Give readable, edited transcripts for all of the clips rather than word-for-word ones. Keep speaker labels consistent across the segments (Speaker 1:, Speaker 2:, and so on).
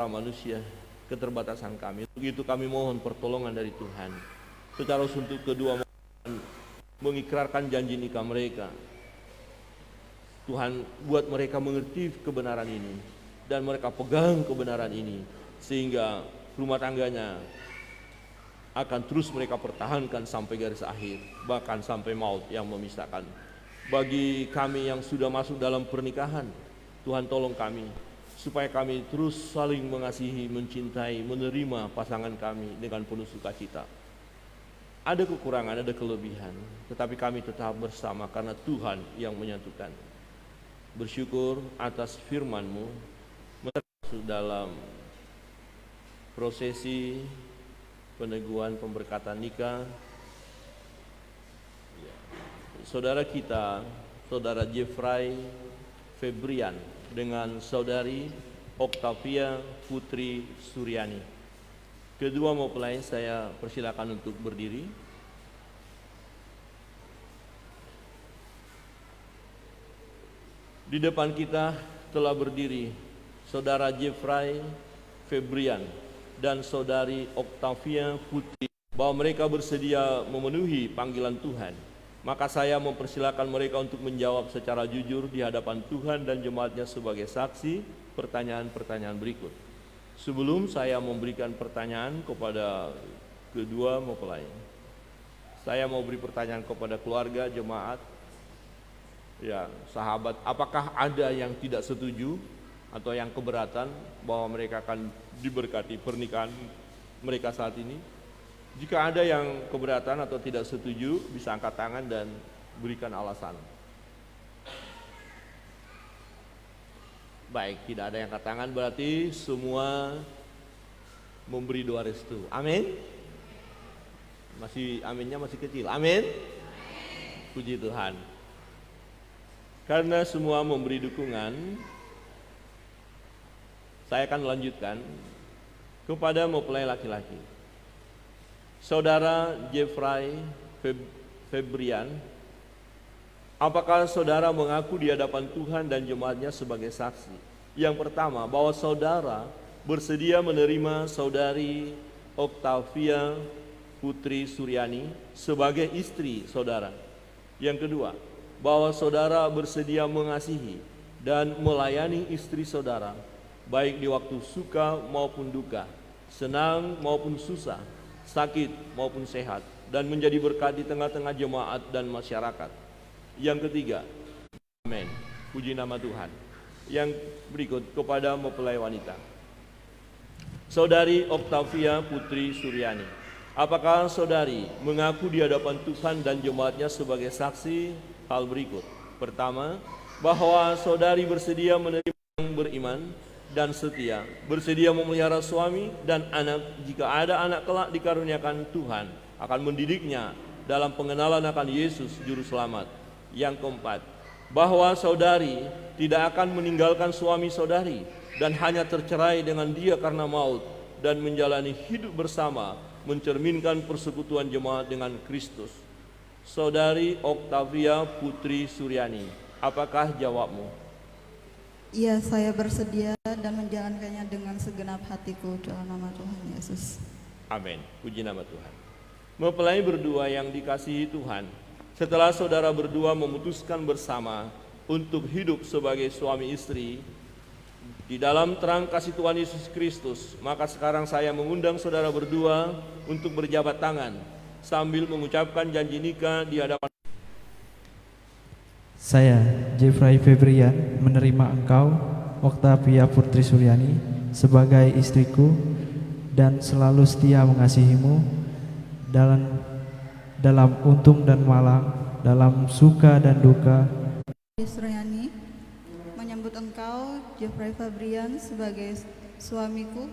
Speaker 1: manusia, keterbatasan kami. Untuk itu kami mohon pertolongan dari Tuhan. Secara untuk kedua, mengikrarkan janji nikah mereka. Tuhan buat mereka mengerti kebenaran ini dan mereka pegang kebenaran ini sehingga rumah tangganya akan terus mereka pertahankan sampai garis akhir, bahkan sampai maut yang memisahkan. Bagi kami yang sudah masuk dalam pernikahan, Tuhan tolong kami supaya kami terus saling mengasihi, mencintai, menerima pasangan kami dengan penuh sukacita. Ada kekurangan, ada kelebihan, tetapi kami tetap bersama karena Tuhan yang menyatukan. Bersyukur atas firman-Mu, masuk dalam prosesi peneguhan pemberkatan nikah saudara kita, saudara Jeffrey Febrian dengan saudari Octavia Putri Suryani. Kedua mempelai saya persilakan untuk berdiri. Di depan kita telah berdiri saudara Jeffrey Febrian dan saudari Octavia Putri, bahwa mereka bersedia memenuhi panggilan Tuhan. Maka saya mempersilakan mereka untuk menjawab secara jujur di hadapan Tuhan dan jemaatnya sebagai saksi pertanyaan-pertanyaan berikut. Sebelum saya memberikan pertanyaan kepada kedua mempelai, saya mau beri pertanyaan kepada keluarga, jemaat, ya sahabat, apakah ada yang tidak setuju atau yang keberatan bahwa mereka akan diberkati pernikahan mereka saat ini? Jika ada yang keberatan atau tidak setuju, bisa angkat tangan dan berikan alasan. Baik, tidak ada yang angkat tangan, berarti semua memberi doa restu. Amin. Aminnya masih kecil. Amin. Puji Tuhan. Karena semua memberi dukungan, saya akan melanjutkan kepada mempelai laki-laki. Saudara Jeffrey Febrian, apakah saudara mengaku di hadapan Tuhan dan jemaatnya sebagai saksi? Yang pertama, bahwa saudara bersedia menerima saudari Octavia Putri Suryani sebagai istri saudara. Yang kedua, bahwa saudara bersedia mengasihi dan melayani istri saudara, baik di waktu suka maupun duka, senang maupun susah, sakit maupun sehat, dan menjadi berkat di tengah-tengah jemaat dan masyarakat. Yang ketiga, amin, puji nama Tuhan. Yang berikut kepada mempelai wanita, saudari Octavia Putri Suryani, apakah saudari mengaku di hadapan Tuhan dan jemaatnya sebagai saksi hal berikut? Pertama, bahwa saudari bersedia menerima yang beriman dan setia, bersedia memelihara suami dan anak jika ada anak kelak dikaruniakan Tuhan, akan mendidiknya dalam pengenalan akan Yesus Juru Selamat. Yang keempat, bahwa saudari tidak akan meninggalkan suami saudari dan hanya tercerai dengan dia karena maut dan menjalani hidup bersama mencerminkan persekutuan jemaat dengan Kristus. Saudari Octavia Putri Suryani, apakah jawabmu?
Speaker 2: Iya, saya bersedia dan menjalankannya dengan segenap hatiku dalam nama Tuhan Yesus.
Speaker 1: Amin. Puji nama Tuhan. Mempelai berdua yang dikasihi Tuhan, setelah saudara berdua memutuskan bersama untuk hidup sebagai suami istri di dalam terang kasih Tuhan Yesus Kristus, maka sekarang saya mengundang saudara berdua untuk berjabat tangan sambil mengucapkan janji nikah di hadapan.
Speaker 3: Saya, Jeffrey Febrian, menerima engkau, Octavia Putri Suryani, sebagai istriku dan selalu setia mengasihimu dalam untung dan malang, dalam suka dan duka.
Speaker 2: Suryani, menyambut engkau, Jeffrey Febrian, sebagai suamiku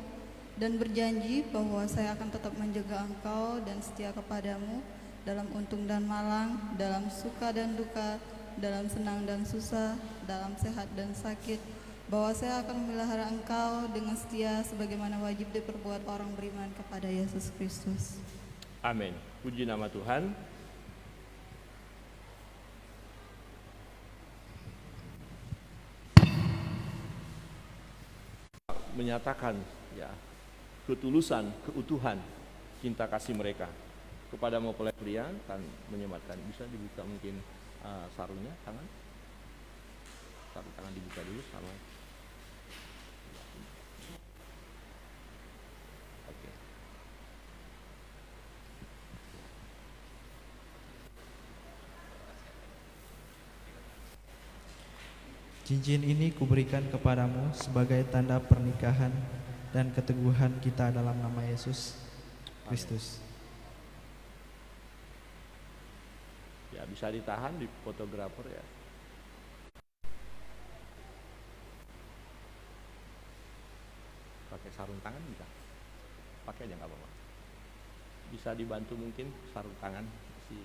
Speaker 2: dan berjanji bahwa saya akan tetap menjaga engkau dan setia kepadamu dalam untung dan malang, dalam suka dan duka, dalam senang dan susah, dalam sehat dan sakit, bahwa saya akan memelihara engkau dengan setia sebagaimana wajib diperbuat orang beriman kepada Yesus Kristus.
Speaker 1: Amin. Puji nama Tuhan. menyatakan ya ketulusan, keutuhan cinta kasih mereka kepada mempelai pria akan menyematkan. Bisa dibuka mungkin sarungnya, sarung tangan dibuka dulu sarung. Oke.
Speaker 3: Cincin ini kuberikan kepadamu sebagai tanda pernikahan dan keteguhan kita dalam nama Yesus Kristus.
Speaker 1: Ya, bisa ditahan di fotografer ya. Pakai sarung tangan bisa. Pakai aja nggak apa-apa. Bisa dibantu mungkin sarung tangan si.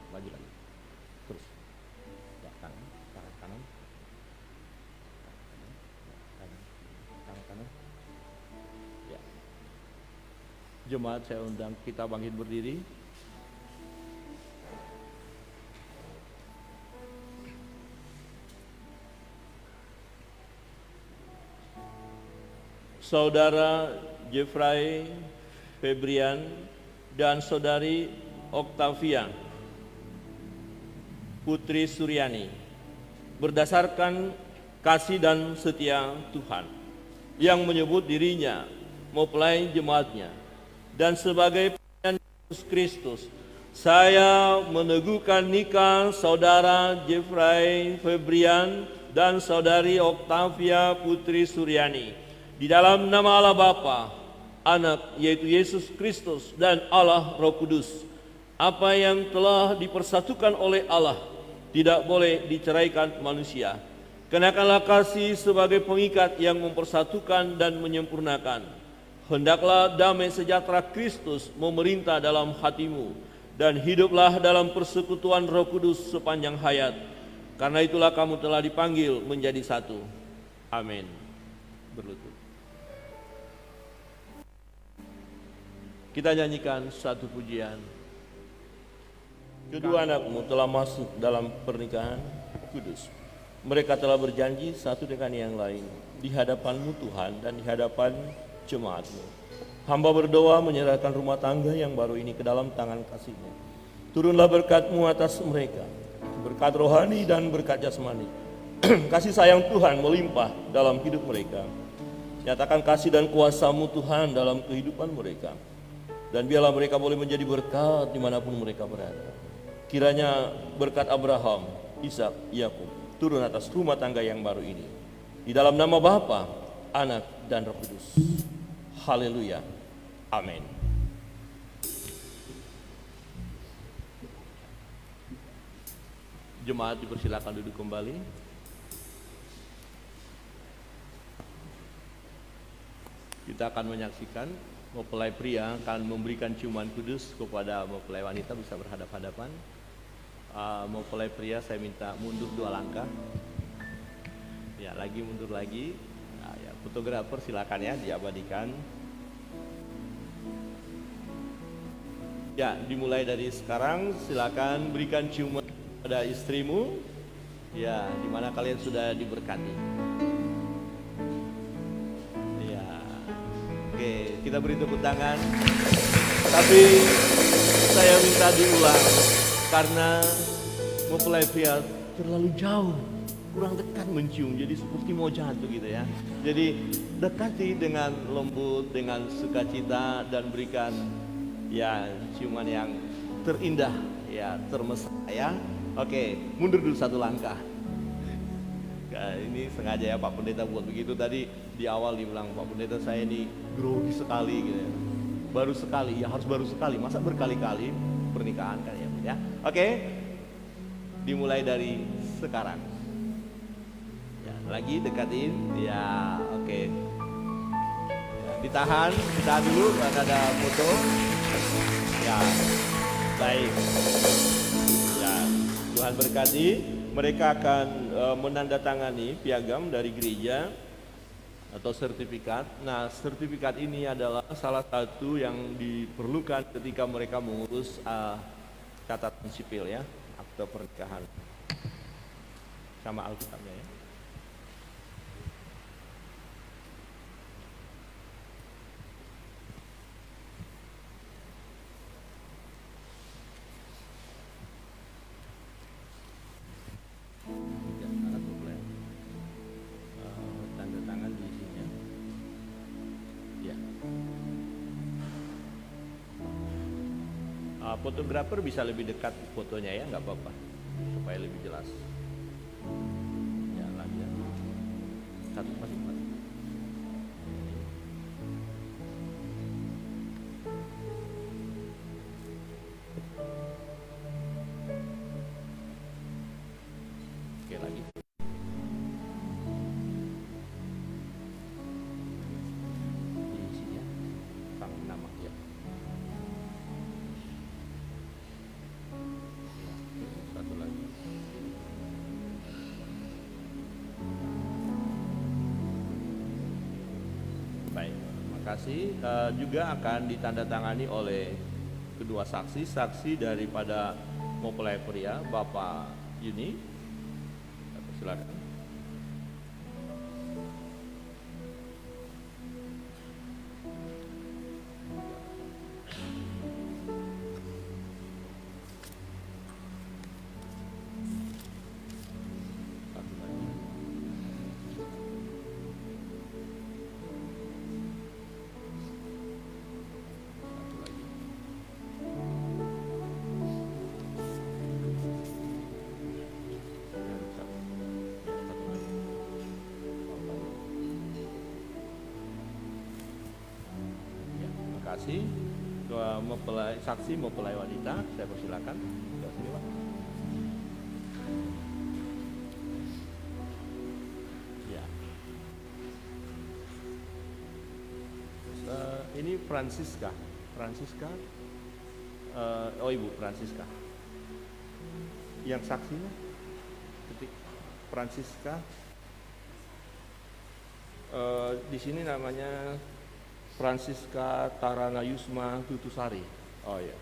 Speaker 1: Maju lagi, terus ya, tangan kanan, tangan kanan, ya. Jemaat saya undang kita bangkit berdiri. Saudara Jeffrey Febrian dan saudari Octavia Putri Suryani, berdasarkan kasih dan setia Tuhan yang menyebut dirinya mempelai jemaatnya dan sebagai pelayan Yesus Kristus, saya meneguhkan nikah saudara Jeffrey Febrian dan saudari Octavia Putri Suryani di dalam nama Allah Bapa, Anak yaitu Yesus Kristus dan Allah Roh Kudus. Apa yang telah dipersatukan oleh Allah tidak boleh diceraikan manusia. Kenakanlah kasih sebagai pengikat yang mempersatukan dan menyempurnakan. Hendaklah damai sejahtera Kristus memerintah dalam hatimu, dan hiduplah dalam persekutuan Roh Kudus sepanjang hayat. Karena itulah kamu telah dipanggil menjadi satu. Amin. Berlutut. Kita nyanyikan satu pujian. Kedua anakmu telah masuk dalam pernikahan kudus. Mereka telah berjanji satu dengan yang lain di hadapan-Mu Tuhan dan di hadapan jemaat-Mu. Hamba berdoa menyerahkan rumah tangga yang baru ini ke dalam tangan kasih-Mu. Turunlah berkat-Mu atas mereka, berkat rohani dan berkat jasmani. Kasih sayang Tuhan melimpah dalam hidup mereka. Nyatakan kasih dan kuasa-Mu Tuhan dalam kehidupan mereka. Dan biarlah mereka boleh menjadi berkat dimanapun mereka berada. Kiranya berkat Abraham, Ishak, Yakub turun atas rumah tangga yang baru ini. Di dalam nama Bapa, Anak, dan Roh Kudus. Haleluya. Amin. Jemaat dipersilakan duduk kembali. Kita akan menyaksikan mempelai pria akan memberikan ciuman kudus kepada mempelai wanita, bisa berhadap-hadapan. Mempelai pria saya minta mundur 2 langkah. Ya, lagi mundur lagi. Nah, ya, fotografer silakan ya diabadikan. Ya, dimulai dari sekarang. Silakan berikan ciuman pada istrimu. Ya, di mana kalian sudah diberkati. Ya, oke, kita beri tepuk tangan. Tapi saya minta diulang karena mempelai pria terlalu jauh, kurang dekat mencium, jadi seperti mau jatuh gitu ya. Jadi dekati dengan lembut, dengan sukacita, dan berikan ya ciuman yang terindah, ya termesra ya. Oke, mundur dulu satu langkah. Nah, ini sengaja ya Pak Pendeta buat begitu. Tadi di awal dibilang Pak Pendeta saya ini grogi sekali gitu ya. Baru sekali, ya harus baru sekali. Masa berkali-kali pernikahan kan ya. Oke, dimulai dari sekarang. Ya, lagi dekatin. Ya, oke. Ya, ditahan dulu, ada foto. Ya, baik. Ya, Tuhan berkati. Mereka akan menandatangani piagam dari gereja atau sertifikat. Nah, sertifikat ini adalah salah satu yang diperlukan ketika mereka mengurus catatan sipil ya, akte pernikahan. Sama Alkitabnya ya. Tanda tangan di sini ya. Ya. Fotografer bisa lebih dekat fotonya ya, nggak apa-apa, supaya lebih jelas. Ya, lagi ya. Satu masing-masing. Oke, lagi. Di sini ya. Tang nama ya. Satu lagi. Baik, terima kasih. Juga akan ditandatangani oleh kedua saksi daripada mempelai pria, Bapak Yuni. Silakan. Satu lagi. Satu lagi. Ya, terima kasih. Dua saksi mempelai wanita, saya persilakan. Sudah sini, Pak. Ya. Ini Francisca. Oh, Ibu Francisca. Yang saksinya, ketik Francisca. Di sini namanya Francisca Tarana Yusma Tutusari. Oh ya.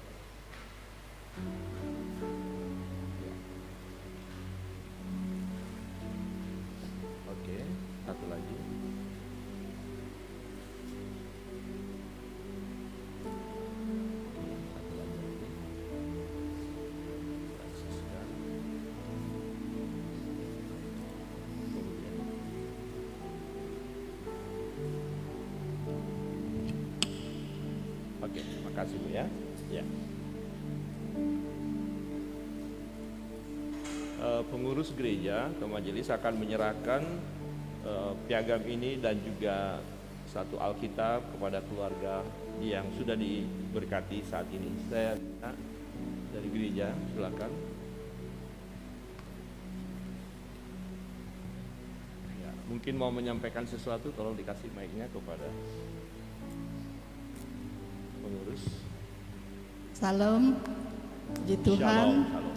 Speaker 1: Oke, satu lagi. Satu lagi. Francisca. Kemudian. Oke, terima kasih Bu ya. Ya. Pengurus gereja atau majelis akan menyerahkan piagam ini dan juga satu Alkitab kepada keluarga yang sudah diberkati saat ini. Saya dari gereja, silakan. Ya, mungkin mau menyampaikan sesuatu, tolong dikasih mic-nya kepada pengurus.
Speaker 4: Salam, puji Tuhan.
Speaker 1: Shalom.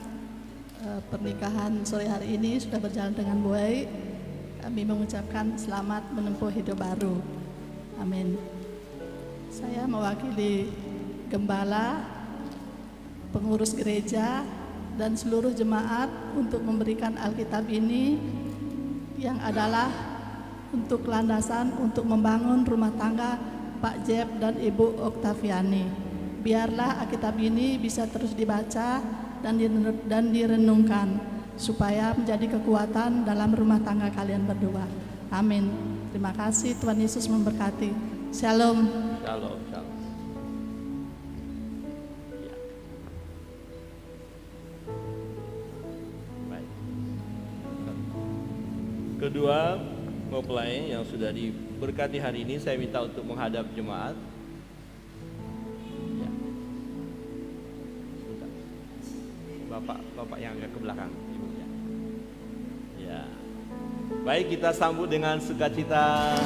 Speaker 4: Pernikahan sore hari ini sudah berjalan dengan baik. Kami mengucapkan selamat menempuh hidup baru. Amin. Saya mewakili gembala, pengurus gereja, dan seluruh jemaat untuk memberikan Alkitab ini yang adalah untuk landasan untuk membangun rumah tangga Pak Jeb dan Ibu Oktaviani. Biarlah Alkitab ini bisa terus dibaca dan direnungkan supaya menjadi kekuatan dalam rumah tangga kalian berdua. Amin. Terima kasih, Tuhan Yesus memberkati. Shalom.
Speaker 1: Shalom. Ya. Kedua, mempelai yang sudah diberkati hari ini, saya minta untuk menghadap jemaat. Ya. Sebentar. Bapak yang agak ke belakang, Ibu. Ya. Baik, kita sambut dengan sukacita.